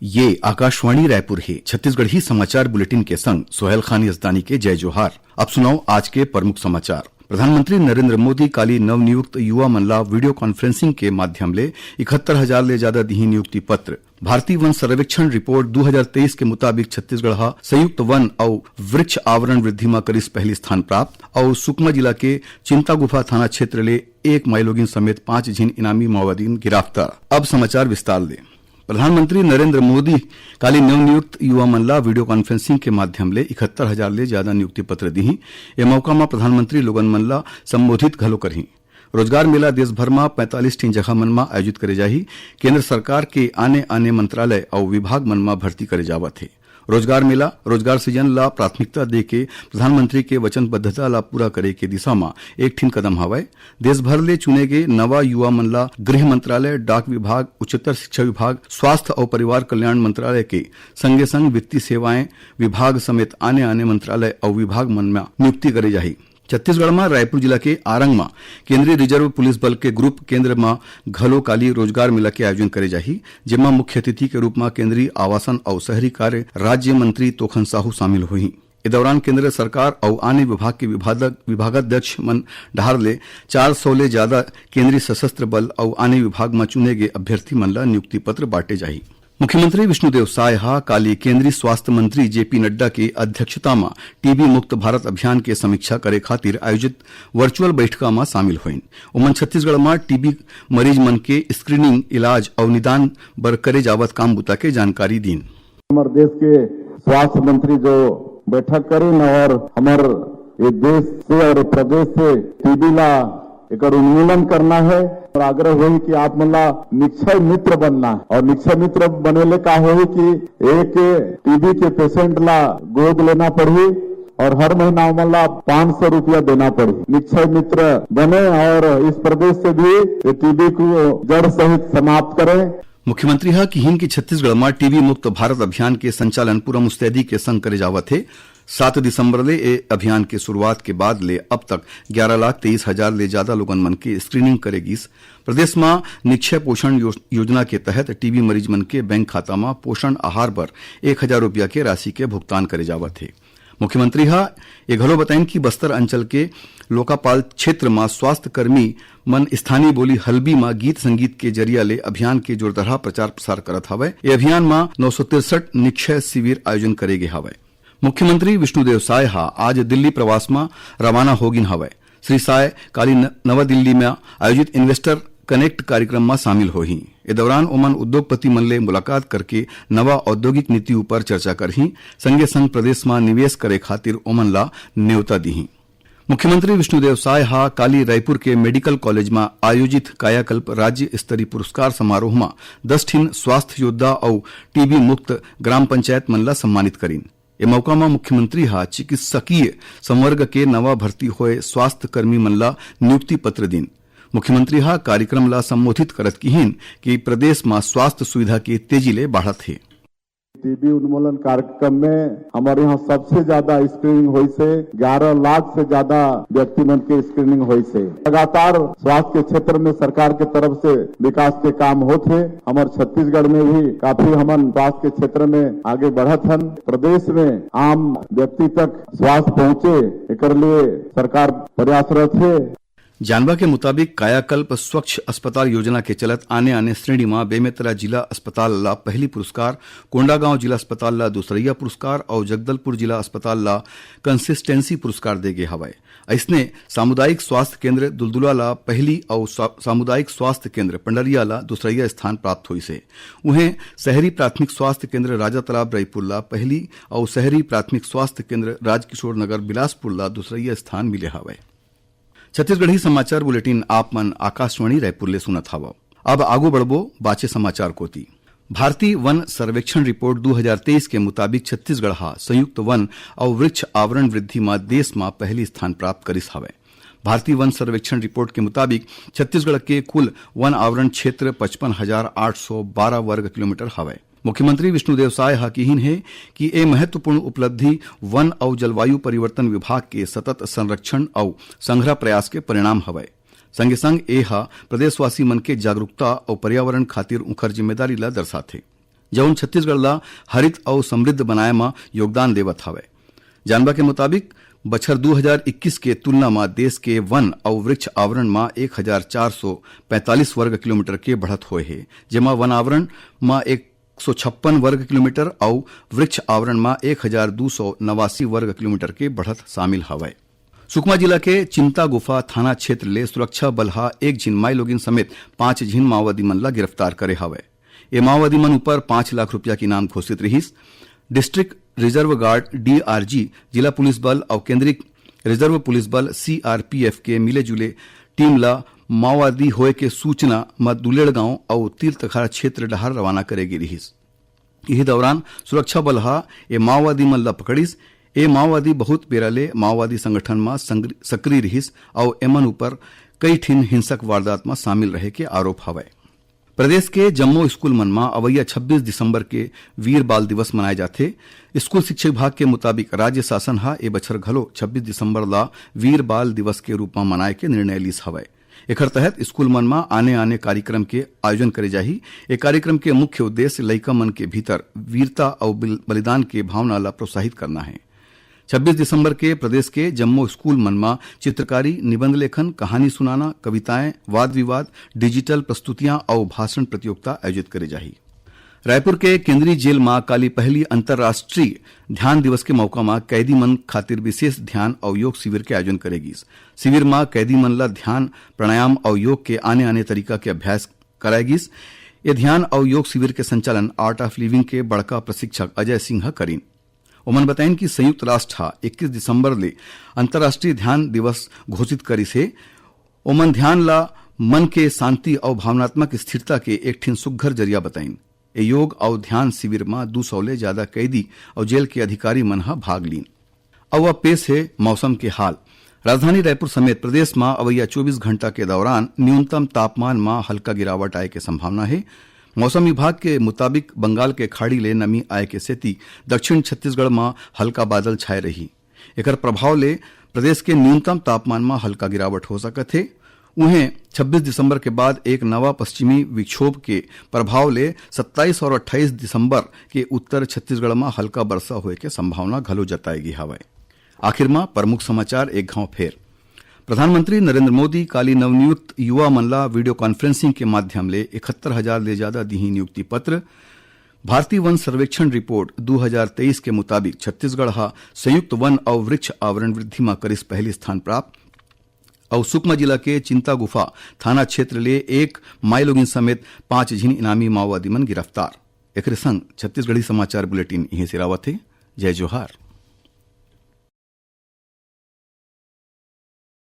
ये आकाशवाणी रायपुर है। छत्तीसगढ़ी समाचार बुलेटिन के संग सोहेल खान यजदानी के जय जोहार। अब सुनाओ आज के प्रमुख समाचार। प्रधानमंत्री नरेंद्र मोदी काली नवनियुक्त युवा मन ला वीडियो कॉन्फ्रेंसिंग के माध्यम ले 71,000 ले ज्यादा दिही नियुक्ति पत्र। भारतीय वन सर्वेक्षण रिपोर्ट 2023 के मुताबिक छत्तीसगढ़ हा संयुक्त वन और वृक्ष आवरण वृद्धि में करीस पहली स्थान प्राप्त और सुकमा जिला के चिंतागुफा थाना क्षेत्र ले 1 माइलोगिन समेत 5 झिन इनामी माओवादी गिरफ्तार। अब समाचार विस्तार ले। प्रधानमंत्री नरेंद्र मोदी काली नवनियुक्त युवा मन ला वीडियो कॉन्फ्रेंसिंग के माध्यम ले 71,000 ले ज्यादा नियुक्ति पत्र दी। ए मौका में प्रधानमंत्री लोगन मन ला संबोधित घलो करही। रोजगार मेला देश भर में 45 ठी जगह मन में आयोजित करे जाही। केंद्र सरकार के आने आने मंत्रालय और विभाग मन में भर्ती करे जावत है। रोजगार मेला रोजगार सृजन ला प्राथमिकता दे के प्रधानमंत्री के वचनबद्धता ला पूरा करे के दिशा में एक ठिन कदम हवय। देश भर ले चुने गए नवा युवा मन ला गृह मंत्रालय, डाक विभाग, उच्चतर शिक्षा विभाग, स्वास्थ्य और परिवार कल्याण मंत्रालय के संगे संग वित्तीय सेवाएं विभाग समेत आने आने मंत्रालय और विभाग मन में नियुक्ति करे जाही। छत्तीसगढ़ में रायपुर जिला के आरंग में केंद्रीय रिजर्व पुलिस बल के ग्रुप केंद्र में घलो काली रोजगार मेला के आयोजन करे जाही, जेमा मुख्य अतिथि के रूप में केंद्रीय आवासन और शहरी कार्य राज्य मंत्री तोखन साहू शामिल हुई। इस दौरान केंद्र सरकार और आने विभाग के विभागाध्यक्ष मन डहार ले 400 ले ज्यादा केंद्रीय सशस्त्र बल और आने विभाग में चुने गए अभ्यर्थी मन ला नियुक्ति पत्र बांटे जाही। मुख्यमंत्री विष्णुदेव साय हा काली केंद्रीय स्वास्थ्य मंत्री जेपी नड्डा की अध्यक्षता में टीबी मुक्त भारत अभियान के समीक्षा करे खातिर आयोजित वर्चुअल बैठका में शामिल हुईन। उमन छत्तीसगढ़ में टीबी मरीज मन के स्क्रीनिंग, इलाज और निदान बर करे जावत काम बुता के जानकारी दीन। हमारे देश के स्वास्थ्य मंत्री जो बैठक करें और हमारे ये देश से और प्रदेश से टीबी ला एक उन्मूलन करना है और आग्रह हुई कि आप मला निक्षय मित्र बनना है। और निक्षय मित्र बनेले का है कि एक टीबी के पेशेंट ला गोद लेना पड़ी और हर महीना मला 500 रुपया देना पड़ी। निक्षय मित्र बने और इस प्रदेश से भी टीबी को जड़ सहित समाप्त करें। मुख्यमंत्री हा कि हिंद की छत्तीसगढ़ में टीबी मुक्त भारत अभियान के संचालन पूरा मुस्तैदी के संग करे जावत है। 7 दिसंबर ले ए अभियान के शुरुआत के बाद ले अब तक 11,23,000 ले ज्यादा लोगन मन की स्क्रीनिंग करेगीस। प्रदेश में निक्षय पोषण योजना के तहत टीबी मरीज मन के बैंक खाता में पोषण आहार पर 1,000 रुपया के राशि के भुगतान करे जावत है। मुख्यमंत्री हा ये घलो बताइन कि बस्तर अंचल के लोकापाल क्षेत्र में स्वास्थ्य कर्मी मन स्थानीय बोली हल्बी में गीत संगीत के जरिया ले अभियान के जोरदार प्रचार प्रसार करत हवय। ये अभियान में 963 निक्षय शिविर आयोजन करे गे हवय। मुख्यमंत्री विष्णुदेव साय हा आज दिल्ली प्रवास में रवाना होगिन हवय। श्री साय काली नवा दिल्ली में आयोजित इन्वेस्टर कनेक्ट कार्यक्रम में शामिल होही। इस दौरान ओमन उद्योगपति मन ले मुलाकात करके नवा औद्योगिक नीति ऊपर चर्चा करही, संगे संग प्रदेश में निवेश करे खातिर ओमन ला न्योता दीही। मुख्यमंत्री विष्णुदेव साय हा काली रायपुर के मेडिकल कॉलेज में आयोजित कायाकल्प राज्य स्तरीय पुरस्कार समारोह में 10 ठिन स्वास्थ्य योद्धा और टीबी मुक्त ग्राम पंचायत मन ला सम्मानित करीन। ए मौका में मुख्यमंत्री हा चिकित्सकीय संवर्ग के नवा भर्ती होए स्वास्थ्य कर्मी मन ला नियुक्ति पत्र दीन। मुख्यमंत्री हा कार्यक्रम ला संबोधित करत किहिन कि प्रदेश में स्वास्थ्य सुविधा के तेजी ले बढ़त है। टीबी उन्मूलन कार्यक्रम में हमारे यहाँ सबसे ज्यादा स्क्रीनिंग हुई से 11 लाख से ज्यादा व्यक्ति मन के स्क्रीनिंग हुई से। लगातार स्वास्थ्य के क्षेत्र में सरकार के तरफ से विकास के काम होते। हमारे छत्तीसगढ़ में भी काफी हमन स्वास्थ्य के क्षेत्र में आगे बढ़त हन। प्रदेश में आम व्यक्ति तक स्वास्थ्य पहुँचे एक लिए सरकार प्रयासरत है। जानवा के मुताबिक कायाकल्प स्वच्छ अस्पताल योजना के चलत आने आने श्रेणी में बेमेतरा जिला अस्पताल ला पहली पुरस्कार, कोंडागांव जिला अस्पताल ला दूसरैया पुरस्कार और जगदलपुर जिला अस्पताल ला कंसिस्टेंसी पुरस्कार दे गे हवय। ऐसने सामुदायिक स्वास्थ्य केंद्र दुलदुला ला पहली और सामुदायिक स्वास्थ्य केंद्र पंडरिया ला दूसरैया स्थान प्राप्त हुई से। उन्हें शहरी प्राथमिक स्वास्थ्य केंद्र राजा तालाब रायपुर ला पहली और शहरी प्राथमिक स्वास्थ्य केंद्र राजकिशोर नगर बिलासपुर ला दूसरैया स्थान मिले हवय। छत्तीसगढ़ी समाचार बुलेटिन आप मन आकाशवाणी रायपुर ले सुनत हवो। अब आगू बढ़बो बाचे समाचार कोती। भारतीय वन सर्वेक्षण रिपोर्ट 2023 के मुताबिक छत्तीसगढ़ हा संयुक्त वन और वृक्ष आवरण वृद्धि में देश में पहली स्थान प्राप्त करिस हवय। भारतीय वन सर्वेक्षण रिपोर्ट के मुताबिक छत्तीसगढ़ के कुल वन आवरण क्षेत्र 55,812 वर्ग किलोमीटर हवय। मुख्यमंत्री विष्णुदेव साय हा किहिन है कि ए महत्वपूर्ण उपलब्धि वन और जलवायु परिवर्तन विभाग के सतत संरक्षण और संग्रह प्रयास के परिणाम हवय। संगे संग ए हा प्रदेशवासी मन के जागरूकता और पर्यावरण खातिर उखर जिम्मेदारी ला दर्शाथे। जौन छत्तीसगढ़ ला हरित और समृद्ध बनाए में योगदान देवत हवे। जानवा के मुताबिक बछर 2021 के तुलना में देश के वन और वृक्ष आवरण में 1445 वर्ग किलोमीटर के बढ़त हुए है, जेमा वन आवरण में 156 वर्ग किलोमीटर और वृक्ष आवरण में 1289 वर्ग किलोमीटर के बढ़त शामिल हवे। सुकमा जिला के चिंता गुफा थाना क्षेत्र ले सुरक्षा बल हा एक झिन माई लोगिन समेत 5 झिन माओवादी मन ला गिरफ्तार करे हवे। ये माओवादी मन ऊपर 5 लाख रुपया की इनाम घोषित रहीस। डिस्ट्रिक्ट रिजर्व गार्ड डीआरजी, जिला पुलिस बल और केंद्रीय रिजर्व पुलिस बल सीआरपीएफ के मिले जुले टीम ला माओवादी होए के सूचना में दुलेड़ गांव और तीर्थखार क्षेत्र डहार रवाना करेगी रहीस। यही दौरान सुरक्षा बल हा ये माओवादी मन ला पकड़ीस। ये माओवादी बहुत बेराले माओवादी संगठन में सक्रिय रहीस और एमन ऊपर कई ठिन हिंसक वारदात में शामिल रहे के आरोप हवे। प्रदेश के जम्मू स्कूल मन में अवैया 26 दिसंबर के वीर बाल दिवस मनाए जाते। स्कूल शिक्षा विभाग के मुताबिक राज्य शासन हा ए बछर घलो 26 दिसंबर ला वीर बाल दिवस के रूप में मनाए के निर्णय लिस हवे। एकर तहत स्कूल मन में आने कार्यक्रम के आयोजन करे जाही। ए कार्यक्रम के मुख्य उद्देश्य लइका मन के भीतर वीरता और बलिदान के भावना ला प्रोत्साहित करना है। 26 दिसंबर के प्रदेश के जम्मू स्कूल मन में चित्रकारी, निबंध लेखन, कहानी सुनाना, कविताएं, वाद विवाद, डिजिटल प्रस्तुतियां और भाषण प्रतियोगिता आयोजित करे जाही। रायपुर के केंद्रीय जेल में काली पहली अंतर्राष्ट्रीय ध्यान दिवस के मौका में कैदी मन खातिर विशेष ध्यान और योग शिविर के आयोजन करेगी। शिविर में कैदी मन ला ध्यान, प्राणायाम और योग के आने तरीका के अभ्यास कराएगी। ये ध्यान और योग शिविर के संचालन आर्ट ऑफ लिविंग के बड़का प्रशिक्षक अजय सिंह करीन। उमन बताइन कि संयुक्त राष्ट्र 21 दिसंबर ले अंतर्राष्ट्रीय ध्यान दिवस घोषित करी से ओमन ध्यान ला मन के शांति और भावनात्मक स्थिरता के एक ठिन सुघ्घर जरिया बताइन। ए योग और ध्यान शिविर में 200 ले ज्यादा कैदी और जेल के अधिकारी मन हा भाग लीन। अब पेश है मौसम के हाल। राजधानी रायपुर समेत प्रदेश में अवैया 24 घंटा के दौरान न्यूनतम तापमान में हल्का गिरावट आए के संभावना है। मौसम विभाग के मुताबिक बंगाल के खाड़ी ले नमी आए के सेती दक्षिण छत्तीसगढ़ में हल्का बादल छाए रही। एकर प्रभाव ले प्रदेश के न्यूनतम तापमान में हल्का गिरावट हो सकत है। उन्हें 26 दिसंबर के बाद एक नवा पश्चिमी विक्षोभ के प्रभाव ले 27 और 28 दिसंबर के उत्तर छत्तीसगढ़ में हल्का वर्षा होए के संभावना घलो जताएगी हवे। आखिर में प्रमुख समाचार एक घाव फेर। प्रधानमंत्री नरेंद्र मोदी काली नवनियुक्त युवा मन ला वीडियो कॉन्फ्रेंसिंग के माध्यम ले 71,000 ले ज्यादा दिही नियुक्ति पत्र। भारतीय वन सर्वेक्षण रिपोर्ट 2023 के मुताबिक छत्तीसगढ़ हा संयुक्त वन और वृक्ष आवरण वृद्धि में करिस पहली स्थान प्राप्त। और सुकमा जिला के चिंता गुफा थाना क्षेत्र ले एक माई लोगिन समेत 5 झिन इनामी माओवादी मन गिरफ्तार। एक संग छत्तीसगढ़ी समाचार बुलेटिन यहीं से रावत है। जय जोहार।